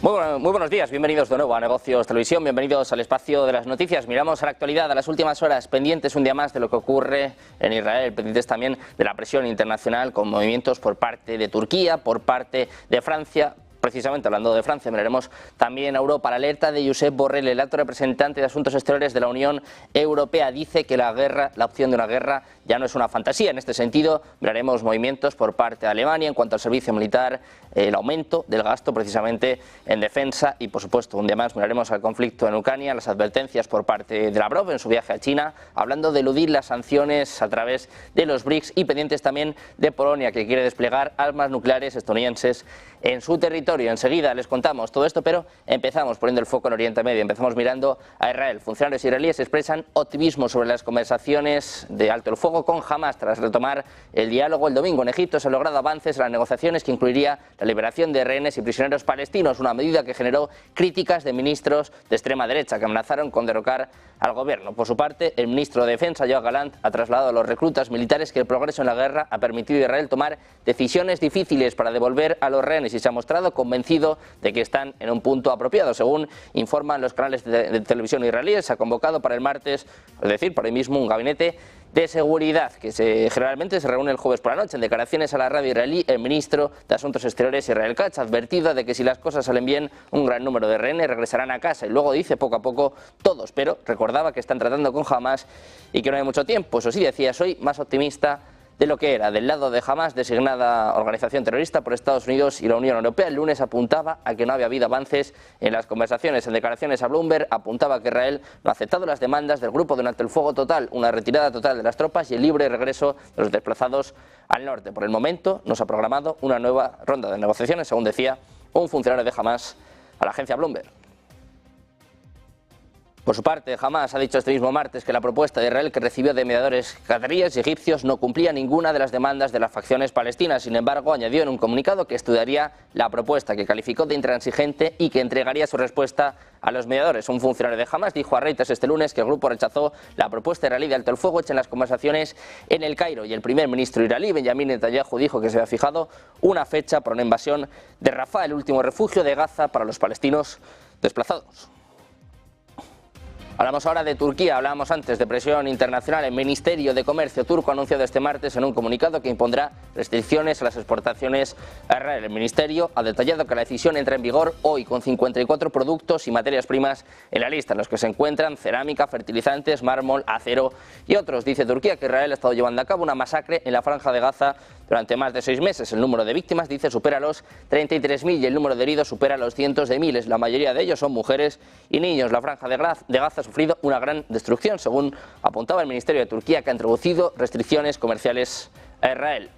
Muy buenos días, bienvenidos de nuevo a Negocios Televisión, bienvenidos al espacio de las noticias. Miramos a la actualidad, a las últimas horas, pendientes un día más de lo que ocurre en Israel, pendientes también de la presión internacional con movimientos por parte de Turquía, por parte de Francia. Precisamente hablando de Francia, miraremos también a Europa. La alerta de Josep Borrell, el alto representante de Asuntos Exteriores de la Unión Europea, dice que la opción de una guerra ya no es una fantasía. En este sentido, miraremos movimientos por parte de Alemania en cuanto al servicio militar, el aumento del gasto precisamente en defensa y, por supuesto, un día más miraremos al conflicto en Ucrania, las advertencias por parte de Lavrov en su viaje a China, hablando de eludir las sanciones a través de los BRICS y pendientes también de Polonia, que quiere desplegar armas nucleares estadounidenses en su territorio. Enseguida les contamos todo esto, pero empezamos poniendo el foco en Oriente Medio, empezamos mirando a Israel. Funcionarios israelíes expresan optimismo sobre las conversaciones de alto el fuego con Hamas tras retomar el diálogo el domingo. En Egipto se han logrado avances en las negociaciones que incluiría la liberación de rehenes y prisioneros palestinos, una medida que generó críticas de ministros de extrema derecha que amenazaron con derrocar al gobierno. Por su parte, el ministro de Defensa, Yoav Gallant, ha trasladado a los reclutas militares que el progreso en la guerra ha permitido a Israel tomar decisiones difíciles para devolver a los rehenes y se ha mostrado convencido de que están en un punto apropiado. Según informan los canales de televisión israelíes, se ha convocado para el martes, es decir, por ahí mismo, un gabinete de seguridad que generalmente se reúne el jueves por la noche. En declaraciones a la radio israelí, el ministro de Asuntos Exteriores, Israel Katz, ha advertido de que si las cosas salen bien, un gran número de rehenes regresarán a casa y luego dice poco a poco todos, pero recordaba que están tratando con Hamas y que no hay mucho tiempo. Eso sí, decía, soy más optimista de lo que era del lado de Hamas, designada organización terrorista por Estados Unidos y la Unión Europea. El lunes apuntaba a que no había habido avances en las conversaciones. En declaraciones a Bloomberg apuntaba que Israel no ha aceptado las demandas del grupo de un alto el fuego total, una retirada total de las tropas y el libre regreso de los desplazados al norte. Por el momento no se ha programado una nueva ronda de negociaciones, según decía un funcionario de Hamas a la agencia Bloomberg. Por su parte, Hamas ha dicho este mismo martes que la propuesta de Israel que recibió de mediadores cataríes y egipcios no cumplía ninguna de las demandas de las facciones palestinas. Sin embargo, añadió en un comunicado que estudiaría la propuesta que calificó de intransigente y que entregaría su respuesta a los mediadores. Un funcionario de Hamas dijo a Reuters este lunes que el grupo rechazó la propuesta israelí de alto el fuego hecha en las conversaciones en el Cairo y el primer ministro israelí, Benjamin Netanyahu, dijo que se había fijado una fecha para una invasión de Rafah, el último refugio de Gaza para los palestinos desplazados. Hablamos ahora de Turquía, hablábamos antes de presión internacional. El Ministerio de Comercio turco ha anunciado este martes en un comunicado que impondrá restricciones a las exportaciones a Israel. El Ministerio ha detallado que la decisión entra en vigor hoy con 54 productos y materias primas en la lista, en los que se encuentran cerámica, fertilizantes, mármol, acero y otros. Dice Turquía que Israel ha estado llevando a cabo una masacre en la Franja de Gaza durante más de 6 meses. El número de víctimas, dice, supera los 33.000 y el número de heridos supera los cientos de miles. La mayoría de ellos son mujeres y niños. La Franja de Gaza ha sufrido una gran destrucción, según apuntaba el Ministerio de Turquía, que ha introducido restricciones comerciales a Israel.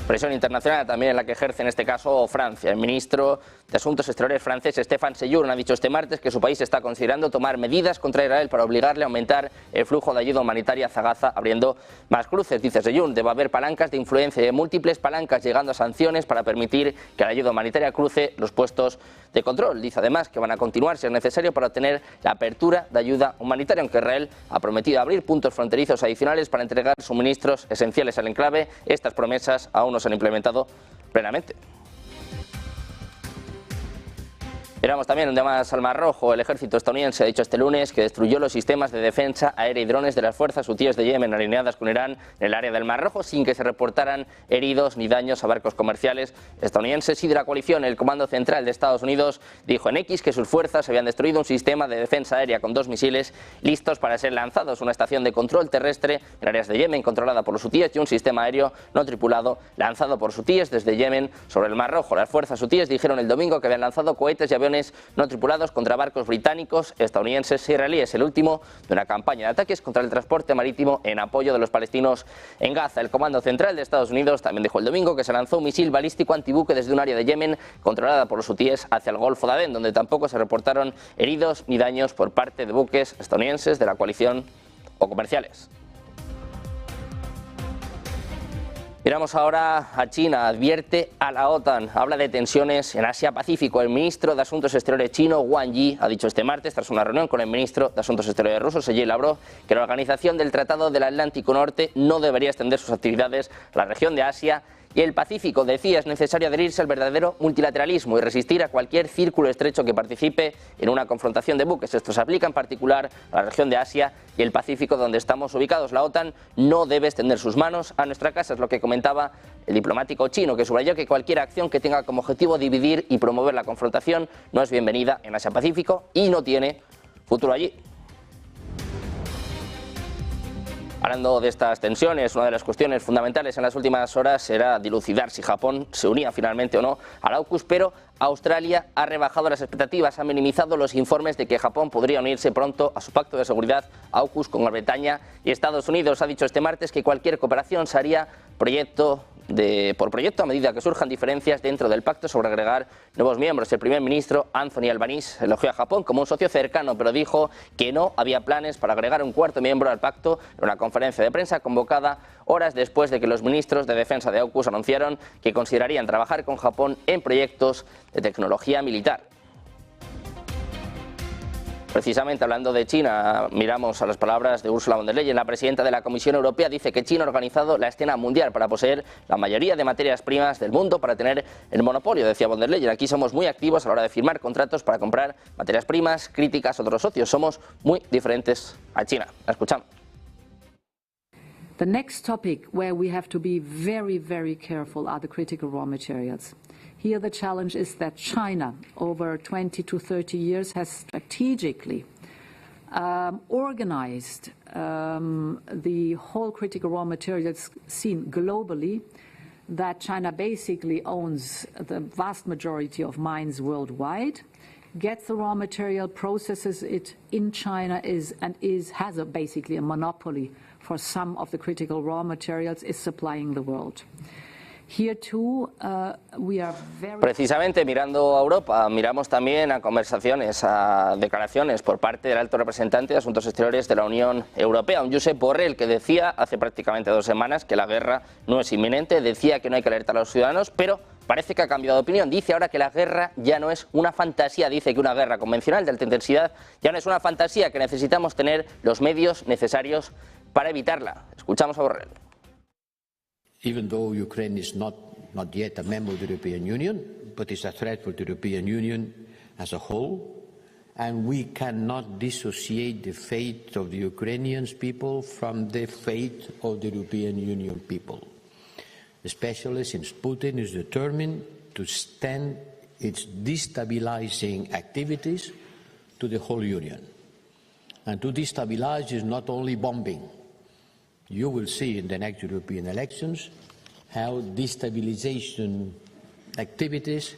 Presión internacional también en la que ejerce en este caso Francia. El ministro de Asuntos Exteriores francés, Stéphane Séjourné, ha dicho este martes que su país está considerando tomar medidas contra Israel para obligarle a aumentar el flujo de ayuda humanitaria hacia Gaza, abriendo más cruces. Dice Séjourné, debe haber palancas de influencia y múltiples palancas, llegando a sanciones para permitir que la ayuda humanitaria cruce los puestos de control. Dice además que van a continuar si es necesario para obtener la apertura de ayuda humanitaria, aunque Israel ha prometido abrir puntos fronterizos adicionales para entregar suministros esenciales al enclave. Estas promesas aún no se han implementado plenamente. Miramos también un día más al Mar Rojo. El ejército estadounidense ha dicho este lunes que destruyó los sistemas de defensa aérea y drones de las fuerzas hutíes de Yemen alineadas con Irán en el área del Mar Rojo sin que se reportaran heridos ni daños a barcos comerciales estadounidenses y de la coalición. El Comando Central de Estados Unidos dijo en X que sus fuerzas habían destruido un sistema de defensa aérea con 2 misiles listos para ser lanzados, una estación de control terrestre en áreas de Yemen controlada por los hutíes y un sistema aéreo no tripulado lanzado por los hutíes desde Yemen sobre el Mar Rojo. Las fuerzas hutíes dijeron el domingo que habían lanzado cohetes y aviones no tripulados contra barcos británicos, estadounidenses e israelíes, el último de una campaña de ataques contra el transporte marítimo en apoyo de los palestinos en Gaza. El Comando Central de Estados Unidos también dijo el domingo que se lanzó un misil balístico antibuque desde un área de Yemen controlada por los hutíes hacia el Golfo de Adén, donde tampoco se reportaron heridos ni daños por parte de buques estadounidenses de la coalición o comerciales. Miramos ahora a China, advierte a la OTAN, habla de tensiones en Asia-Pacífico. El ministro de Asuntos Exteriores chino, Wang Yi, ha dicho este martes, tras una reunión con el ministro de Asuntos Exteriores ruso, Sergei Lavrov, que la Organización del Tratado del Atlántico Norte no debería extender sus actividades a la región de Asia y el Pacífico. Decía, es necesario adherirse al verdadero multilateralismo y resistir a cualquier círculo estrecho que participe en una confrontación de buques. Esto se aplica en particular a la región de Asia y el Pacífico, donde estamos ubicados. La OTAN no debe extender sus manos a nuestra casa, es lo que comentaba el diplomático chino, que subrayó que cualquier acción que tenga como objetivo dividir y promover la confrontación no es bienvenida en Asia-Pacífico y no tiene futuro allí. Hablando de estas tensiones, una de las cuestiones fundamentales en las últimas horas era dilucidar si Japón se unía finalmente o no al AUKUS, pero Australia ha rebajado las expectativas, ha minimizado los informes de que Japón podría unirse pronto a su pacto de seguridad AUKUS con Gran Bretaña y Estados Unidos. Ha dicho este martes que cualquier cooperación se haría por proyecto a medida que surjan diferencias dentro del pacto sobre agregar nuevos miembros. El primer ministro Anthony Albanese elogió a Japón como un socio cercano, pero dijo que no había planes para agregar un cuarto miembro al pacto en una conferencia de prensa convocada horas después de que los ministros de defensa de AUKUS anunciaron que considerarían trabajar con Japón en proyectos de tecnología militar. Precisamente hablando de China, miramos a las palabras de Ursula von der Leyen. La presidenta de la Comisión Europea dice que China ha organizado la escena mundial para poseer la mayoría de materias primas del mundo, para tener el monopolio, decía von der Leyen. Aquí somos muy activos a la hora de firmar contratos para comprar materias primas críticas a otros socios. Somos muy diferentes a China. La escuchamos. The next topic where we have to be very, very careful are the critical raw materials. Here the challenge is that China, over 20 to 30 years, has strategically organized the whole critical raw materials scene globally, that China basically owns the vast majority of mines worldwide, gets the raw material, processes it in China, has basically a monopoly for some of the critical raw materials, is supplying the world. Precisamente mirando a Europa, miramos también a conversaciones, a declaraciones por parte del alto representante de Asuntos Exteriores de la Unión Europea, un Josep Borrell, que decía hace prácticamente 2 semanas que la guerra no es inminente, decía que no hay que alertar a los ciudadanos, pero parece que ha cambiado de opinión. Dice ahora que la guerra ya no es una fantasía, dice que una guerra convencional de alta intensidad ya no es una fantasía, que necesitamos tener los medios necesarios para evitarla. Escuchamos a Borrell. Even though Ukraine is not yet a member of the European Union, but it's a threat for the European Union as a whole, and we cannot dissociate the fate of the Ukrainian people from the fate of the European Union people, especially since Putin is determined to extend its destabilizing activities to the whole Union. And to destabilize is not only bombing. You will see in the next European elections how destabilization activities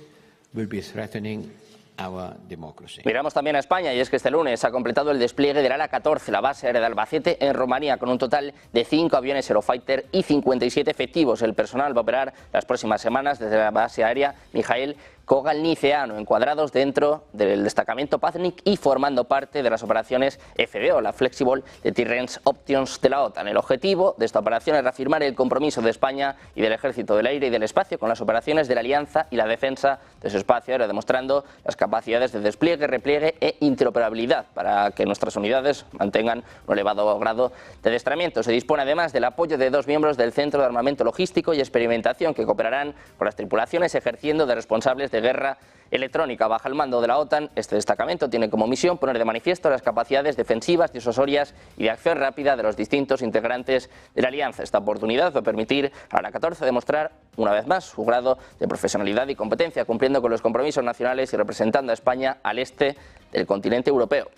will be threatening our democracy. Miramos también a España, y es que este lunes ha completado el despliegue del Ala 14, la base aérea de Albacete, en Rumanía, con un total de 5 aviones Eurofighter y 57 efectivos. El personal va a operar las próximas semanas desde la base aérea Mijail Kogalniceanu, encuadrados dentro del destacamento Paznik y formando parte de las operaciones FDO, la Flexible Deterrence Options de la OTAN. El objetivo de esta operación es reafirmar el compromiso de España y del Ejército del Aire y del Espacio con las operaciones de la Alianza y la defensa de su espacio aéreo, demostrando las capacidades de despliegue, repliegue e interoperabilidad para que nuestras unidades mantengan un elevado grado de adiestramiento. Se dispone además del apoyo de 2 miembros del Centro de Armamento Logístico y Experimentación que cooperarán con las tripulaciones ejerciendo de responsables de guerra electrónica. Bajo el mando de la OTAN, este destacamento tiene como misión poner de manifiesto las capacidades defensivas, disuasorias y de acción rápida de los distintos integrantes de la alianza. Esta oportunidad va a permitir a la 14 demostrar una vez más su grado de profesionalidad y competencia, cumpliendo con los compromisos nacionales y representando a España al este del continente europeo.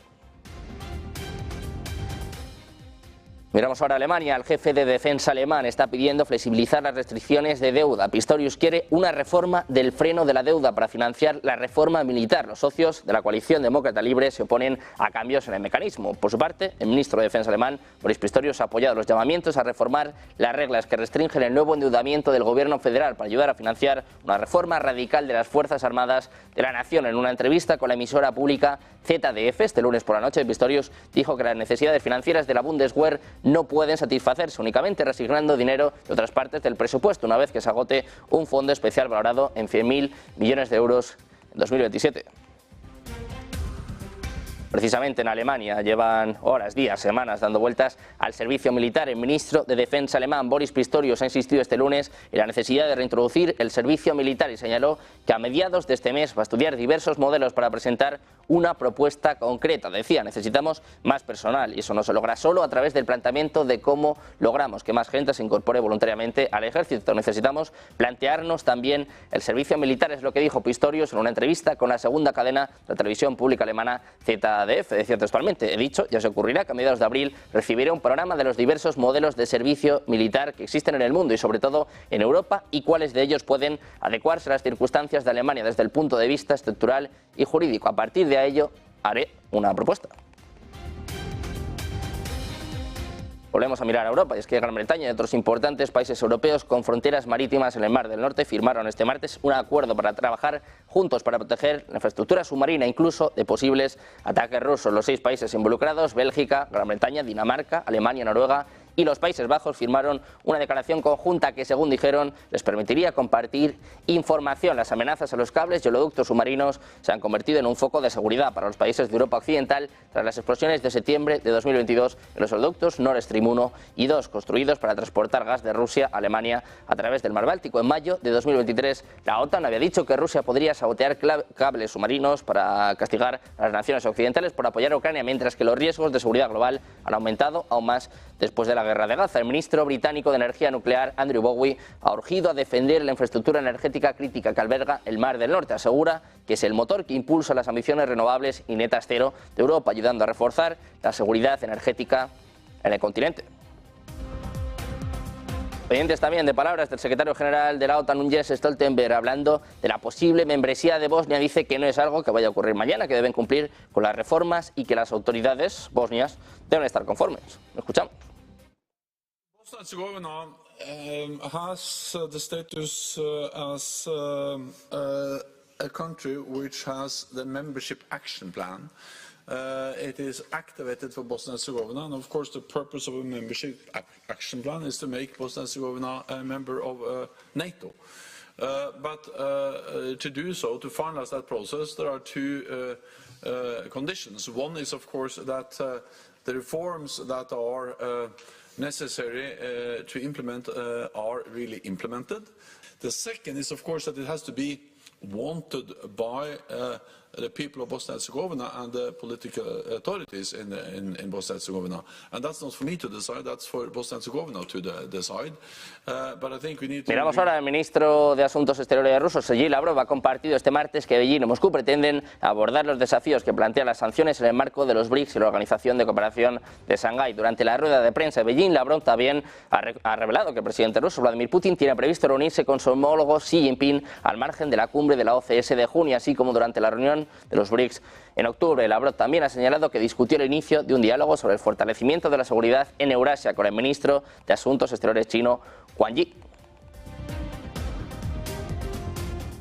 Miramos ahora a Alemania. El jefe de defensa alemán está pidiendo flexibilizar las restricciones de deuda. Pistorius quiere una reforma del freno de la deuda para financiar la reforma militar. Los socios de la coalición demócrata libre se oponen a cambios en el mecanismo. Por su parte, el ministro de Defensa alemán, Boris Pistorius, ha apoyado los llamamientos a reformar las reglas que restringen el nuevo endeudamiento del gobierno federal para ayudar a financiar una reforma radical de las Fuerzas Armadas de la Nación. En una entrevista con la emisora pública ZDF este lunes por la noche, Pistorius dijo que las necesidades financieras de la Bundeswehr no pueden satisfacerse únicamente resignando dinero de otras partes del presupuesto, una vez que se agote un fondo especial valorado en 100.000 millones de euros en 2027. Precisamente en Alemania llevan horas, días, semanas dando vueltas al servicio militar. El ministro de Defensa alemán, Boris Pistorius, ha insistido este lunes en la necesidad de reintroducir el servicio militar y señaló que a mediados de este mes va a estudiar diversos modelos para presentar una propuesta concreta. Decía, necesitamos más personal y eso no se logra solo a través del planteamiento de cómo logramos que más gente se incorpore voluntariamente al ejército. Necesitamos plantearnos también el servicio militar, es lo que dijo Pistorius en una entrevista con la segunda cadena de la televisión pública alemana ZDF. Decía textualmente, he dicho, ya se ocurrirá que a mediados de abril recibiré un panorama de los diversos modelos de servicio militar que existen en el mundo y sobre todo en Europa y cuáles de ellos pueden adecuarse a las circunstancias de Alemania desde el punto de vista estructural y jurídico. A partir de ello haré una propuesta. Volvemos a mirar a Europa y es que Gran Bretaña y otros importantes países europeos con fronteras marítimas en el Mar del Norte firmaron este martes un acuerdo para trabajar juntos para proteger la infraestructura submarina incluso de posibles ataques rusos. Los 6 países involucrados, Bélgica, Gran Bretaña, Dinamarca, Alemania, Noruega y los Países Bajos firmaron una declaración conjunta que, según dijeron, les permitiría compartir información. Las amenazas a los cables y oleoductos submarinos se han convertido en un foco de seguridad para los países de Europa Occidental tras las explosiones de septiembre de 2022 en los oleoductos Nord Stream 1 y 2, construidos para transportar gas de Rusia a Alemania a través del Mar Báltico. En mayo de 2023, la OTAN había dicho que Rusia podría sabotear cables submarinos para castigar a las naciones occidentales por apoyar a Ucrania, mientras que los riesgos de seguridad global han aumentado aún más después de la guerra de Gaza. El ministro británico de Energía Nuclear, Andrew Bowie, ha urgido a defender la infraestructura energética crítica que alberga el Mar del Norte. Asegura que es el motor que impulsa las ambiciones renovables y netas cero de Europa, ayudando a reforzar la seguridad energética en el continente. Pendientes también de palabras del secretario general de la OTAN, Jens Stoltenberg, hablando de la posible membresía de Bosnia. Dice que no es algo que vaya a ocurrir mañana, que deben cumplir con las reformas y que las autoridades bosnias deben estar conformes. Lo escuchamos. Bosnia-Herzegovina has the status as a country which has the membership action plan. It is activated for Bosnia-Herzegovina, and of course the purpose of a membership action plan is to make Bosnia-Herzegovina a member of NATO. But to do so, to finalize that process, there are 2 conditions. One is, of course, that the reforms that are necessary to implement are really implemented. The second is, of course, that it has to be wanted by the people of Bosnia-Herzegovina and the political authorities in Bosnia-Herzegovina. And that's not for me to decide, that's for Bosnia-Herzegovina to decide. But I think we need to... Miramos ahora al ministro de Asuntos Exteriores ruso, Sergei Lavrov, ha compartido este martes que Beijing y Moscú pretenden abordar los desafíos que plantean las sanciones en el marco de los BRICS y la Organización de Cooperación de Shanghái. Durante la rueda de prensa de Beijing, Lavrov también ha revelado que el presidente ruso, Vladimir Putin, tiene previsto reunirse con su homólogo Xi Jinping al margen de la cumbre de la OCS de junio, así como durante la reunión de los BRICS en octubre. Lavrov también ha señalado que discutió el inicio de un diálogo sobre el fortalecimiento de la seguridad en Eurasia con el ministro de Asuntos Exteriores chino, Wang Yi.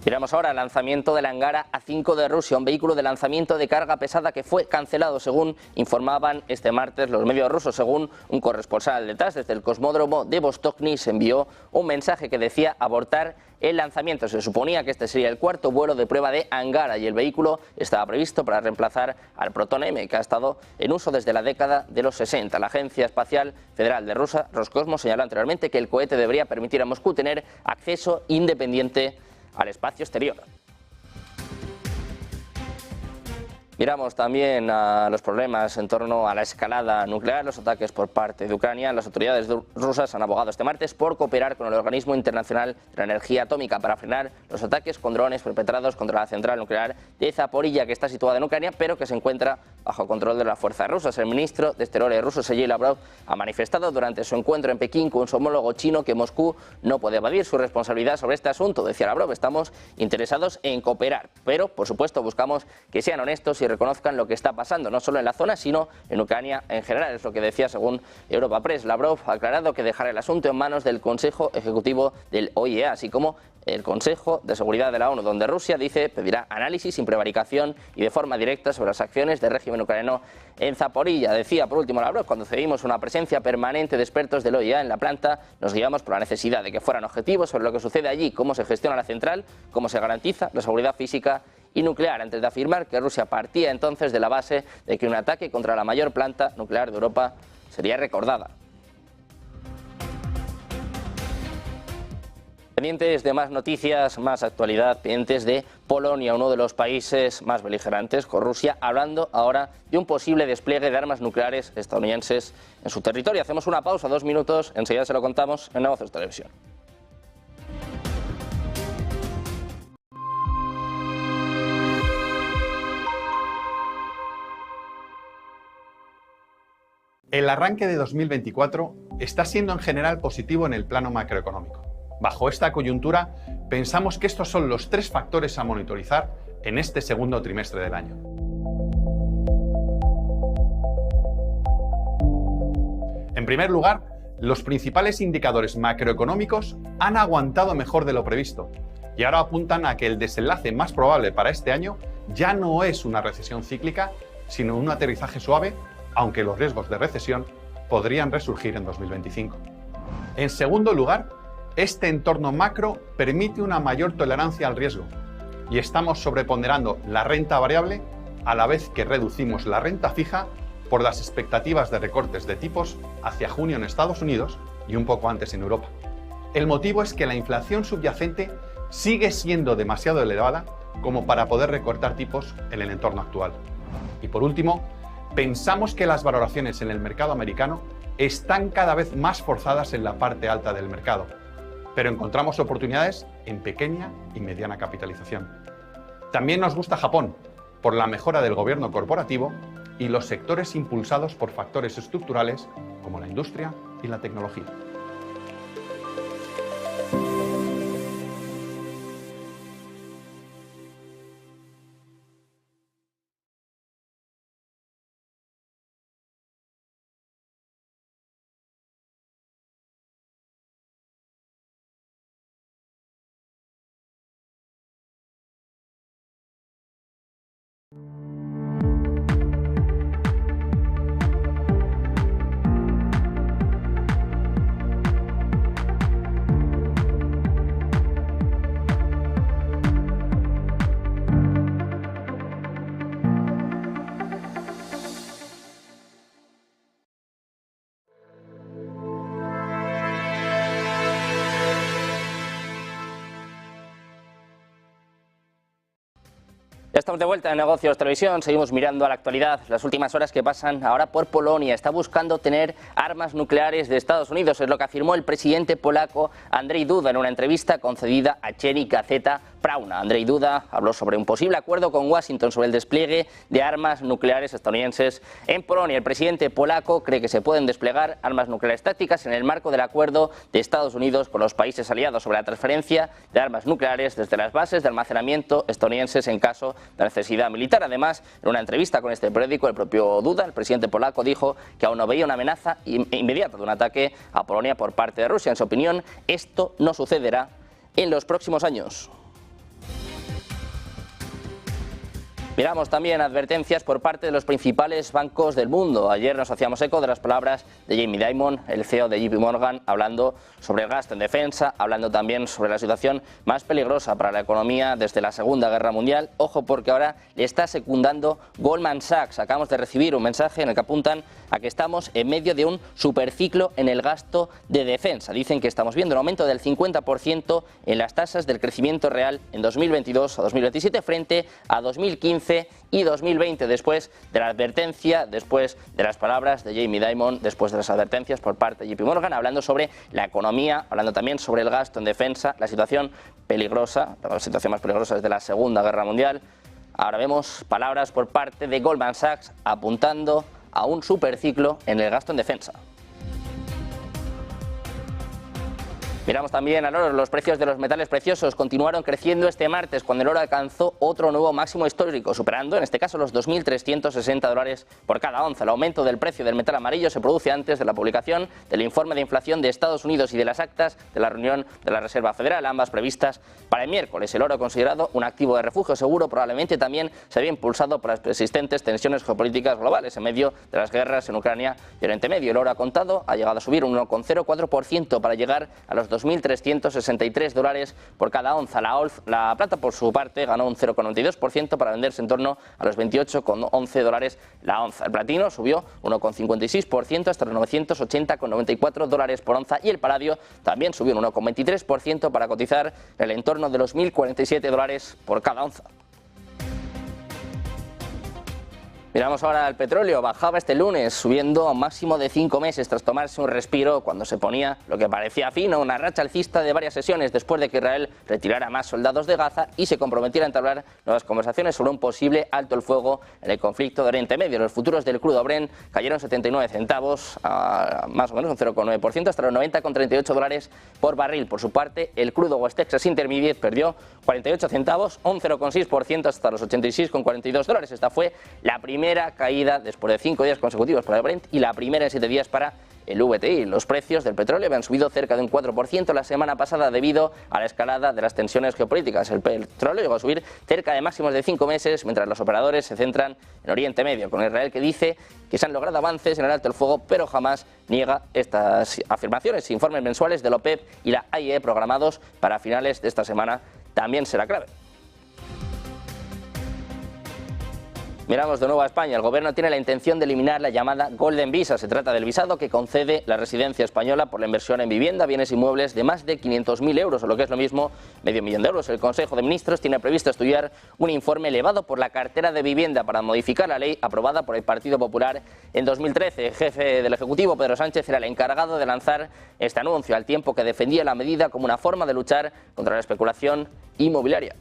Miramos ahora el lanzamiento del Angara A5 de Rusia, un vehículo de lanzamiento de carga pesada que fue cancelado, según informaban este martes los medios rusos. Según un corresponsal de TASS, desde el cosmódromo de Vostochny se envió un mensaje que decía abortar el lanzamiento. Se suponía que este sería el 4º vuelo de prueba de Angara y el vehículo estaba previsto para reemplazar al Proton M, que ha estado en uso desde la década de los 60. La Agencia Espacial Federal de Rusia, Roscosmos, señaló anteriormente que el cohete debería permitir a Moscú tener acceso independiente al espacio exterior. Miramos también a los problemas en torno a la escalada nuclear, los ataques por parte de Ucrania. Las autoridades rusas han abogado este martes por cooperar con el Organismo Internacional de la Energía Atómica para frenar los ataques con drones perpetrados contra la central nuclear de Zaporilla, que está situada en Ucrania, pero que se encuentra bajo control de las fuerzas rusas. El ministro de Exteriores ruso, Sergei Lavrov, ha manifestado durante su encuentro en Pekín con su homólogo chino que Moscú no puede evadir su responsabilidad sobre este asunto. Decía Lavrov, estamos interesados en cooperar, pero por supuesto buscamos que sean honestos y reconozcan lo que está pasando, no solo en la zona, sino en Ucrania en general. Es lo que decía según Europa Press. Lavrov ha aclarado que dejará el asunto en manos del Consejo Ejecutivo del OIEA, así como el Consejo de Seguridad de la ONU, donde Rusia, dice, pedirá análisis sin prevaricación y de forma directa sobre las acciones del régimen ucraniano en Zaporilla. Decía, por último, Lavrov, cuando cedimos una presencia permanente de expertos del OIEA en la planta, nos guiamos por la necesidad de que fueran objetivos sobre lo que sucede allí, cómo se gestiona la central, cómo se garantiza la seguridad física y nuclear, antes de afirmar que Rusia partía entonces de la base de que un ataque contra la mayor planta nuclear de Europa sería recordada. Pendientes de más noticias, más actualidad, pendientes de Polonia, uno de los países más beligerantes con Rusia, hablando ahora de un posible despliegue de armas nucleares estadounidenses en su territorio. Hacemos una pausa, 2 minutos, enseguida se lo contamos en Negocios Televisión. El arranque de 2024 está siendo en general positivo en el plano macroeconómico. Bajo esta coyuntura, pensamos que estos son los 3 factores a monitorizar en este segundo trimestre del año. En primer lugar, los principales indicadores macroeconómicos han aguantado mejor de lo previsto y ahora apuntan a que el desenlace más probable para este año ya no es una recesión cíclica, sino un aterrizaje suave, aunque los riesgos de recesión podrían resurgir en 2025. En segundo lugar, este entorno macro permite una mayor tolerancia al riesgo y estamos sobreponderando la renta variable a la vez que reducimos la renta fija por las expectativas de recortes de tipos hacia junio en Estados Unidos y un poco antes en Europa. El motivo es que la inflación subyacente sigue siendo demasiado elevada como para poder recortar tipos en el entorno actual. Y por último, pensamos que las valoraciones en el mercado americano están cada vez más forzadas en la parte alta del mercado, pero encontramos oportunidades en pequeña y mediana capitalización. También nos gusta Japón, por la mejora del gobierno corporativo y los sectores impulsados por factores estructurales como la industria y la tecnología. Ya estamos de vuelta en Negocios Televisión, seguimos mirando a la actualidad. Las últimas horas que pasan ahora por Polonia. Está buscando tener armas nucleares de Estados Unidos, es lo que afirmó el presidente polaco Andrzej Duda en una entrevista concedida a Dziennik Gazeta Prawna. Andrzej Duda habló sobre un posible acuerdo con Washington sobre el despliegue de armas nucleares estadounidenses en Polonia. El presidente polaco cree que se pueden desplegar armas nucleares tácticas en el marco del acuerdo de Estados Unidos con los países aliados sobre la transferencia de armas nucleares desde las bases de almacenamiento estadounidenses en caso de necesidad militar. Además, en una entrevista con este periódico, el propio Duda, el presidente polaco, dijo que aún no veía una amenaza inmediata de un ataque a Polonia por parte de Rusia. En su opinión, esto no sucederá en los próximos años. Miramos también advertencias por parte de los principales bancos del mundo. Ayer nos hacíamos eco de las palabras de Jamie Dimon, el CEO de JP Morgan, hablando sobre el gasto en defensa, hablando también sobre la situación más peligrosa para la economía desde la Segunda Guerra Mundial. Ojo, porque ahora le está secundando Goldman Sachs. Acabamos de recibir un mensaje en el que apuntan a que estamos en medio de un superciclo en el gasto de defensa. Dicen que estamos viendo un aumento del 50% en las tasas del crecimiento real en 2022 a 2027 frente a 2015 y 2020, después de la advertencia, después de las palabras de Jamie Dimon, después de las advertencias por parte de JP Morgan, hablando sobre la economía, hablando también sobre el gasto en defensa, la situación peligrosa, la situación más peligrosa desde la Segunda Guerra Mundial. Ahora vemos palabras por parte de Goldman Sachs apuntando a un superciclo en el gasto en defensa. Miramos también al oro. Los precios de los metales preciosos continuaron creciendo este martes cuando el oro alcanzó otro nuevo máximo histórico, superando en este caso los $2.360 por cada onza. El aumento del precio del metal amarillo se produce antes de la publicación del informe de inflación de Estados Unidos y de las actas de la reunión de la Reserva Federal, ambas previstas para el miércoles. El oro, considerado un activo de refugio seguro, probablemente también se había impulsado por las persistentes tensiones geopolíticas globales en medio de las guerras en Ucrania y Oriente Medio. El oro ha llegado a subir un 1,04% para llegar a los $2.363 por cada onza. La plata, por su parte, ganó un 0,92% para venderse en torno a los $28,11 la onza. El platino subió 1,56% hasta los $980,94 por onza y el paladio también subió un 1,23% para cotizar en el entorno de los $1.047 por cada onza. Miramos ahora al petróleo. Bajaba este lunes, subiendo a un máximo de 5 meses tras tomarse un respiro cuando se ponía lo que parecía fino, una racha alcista de varias sesiones después de que Israel retirara más soldados de Gaza y se comprometiera a entablar nuevas conversaciones sobre un posible alto el fuego en el conflicto de Oriente Medio. Los futuros del crudo Brent cayeron 79 centavos, más o menos un 0,9%, hasta los $90,38 por barril. Por su parte, el crudo West Texas Intermediate perdió 48 centavos, un 0,6% hasta los $86,42. Esta fue la primera caída después de 5 días consecutivos para el Brent y la primera en 7 días para el WTI. Los precios del petróleo habían subido cerca de un 4% la semana pasada debido a la escalada de las tensiones geopolíticas. El petróleo llegó a subir cerca de máximos de 5 meses, mientras los operadores se centran en Oriente Medio, con Israel que dice que se han logrado avances en el alto el fuego, pero jamás niega estas afirmaciones. Informes mensuales de la OPEP y la IEA programados para finales de esta semana también será clave. Miramos de nuevo a España. El gobierno tiene la intención de eliminar la llamada Golden Visa. Se trata del visado que concede la residencia española por la inversión en vivienda, bienes inmuebles de más de 500.000 euros, o lo que es lo mismo, medio millón de euros. El Consejo de Ministros tiene previsto estudiar un informe elevado por la cartera de vivienda para modificar la ley aprobada por el Partido Popular en 2013. El jefe del Ejecutivo, Pedro Sánchez, era el encargado de lanzar este anuncio, al tiempo que defendía la medida como una forma de luchar contra la especulación inmobiliaria.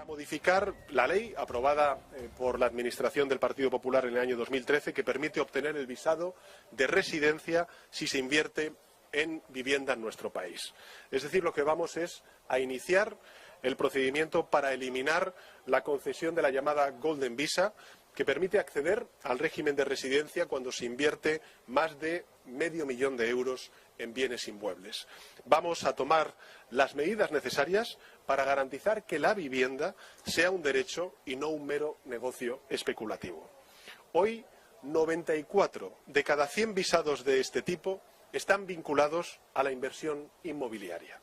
Modificar la ley aprobada por la Administración del Partido Popular en el año 2013 que permite obtener el visado de residencia si se invierte en vivienda en nuestro país. Es decir, lo que vamos es a iniciar el procedimiento para eliminar la concesión de la llamada Golden Visa, que permite acceder al régimen de residencia cuando se invierte más de $500.000 de euros en bienes inmuebles. Vamos a tomar las medidas necesarias para garantizar que la vivienda sea un derecho y no un mero negocio especulativo. Hoy, 94 de cada 100 visados de este tipo están vinculados a la inversión inmobiliaria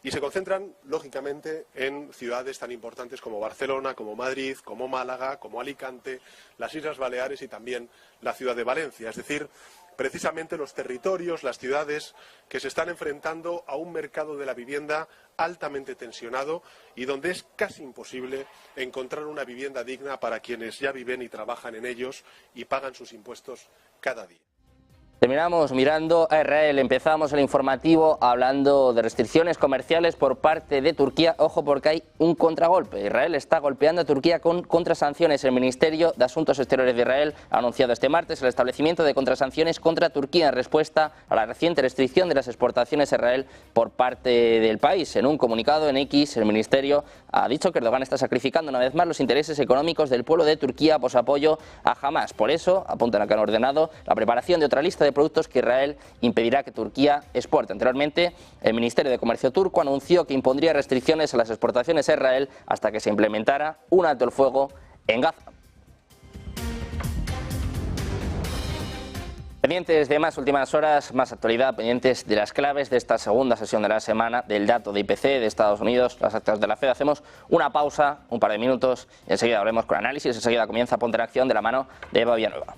y se concentran, lógicamente, en ciudades tan importantes como Barcelona, como Madrid, como Málaga, como Alicante, las Islas Baleares y también la ciudad de Valencia. Es decir, precisamente los territorios, las ciudades que se están enfrentando a un mercado de la vivienda altamente tensionado y donde es casi imposible encontrar una vivienda digna para quienes ya viven y trabajan en ellos y pagan sus impuestos cada día. Terminamos mirando a Israel. Empezamos el informativo hablando de restricciones comerciales por parte de Turquía. Ojo, porque hay un contragolpe. Israel está golpeando a Turquía con contrasanciones. El Ministerio de Asuntos Exteriores de Israel ha anunciado este martes el establecimiento de contrasanciones contra Turquía en respuesta a la reciente restricción de las exportaciones a Israel por parte del país. En un comunicado en X, el Ministerio ha dicho que Erdogan está sacrificando una vez más los intereses económicos del pueblo de Turquía por su apoyo a Hamás. Por eso, apuntan a que han ordenado la preparación de otra lista de productos que Israel impedirá que Turquía exporte. Anteriormente, el Ministerio de Comercio turco anunció que impondría restricciones a las exportaciones a Israel hasta que se implementara un alto el fuego en Gaza. Pendientes de más últimas horas, más actualidad, pendientes de las claves de esta segunda sesión de la semana, del dato de IPC de Estados Unidos, las actas de la FED. Hacemos una pausa, un par de minutos, y enseguida volvemos con análisis. Enseguida comienza Ponte en Acción de la mano de Eva Villanueva.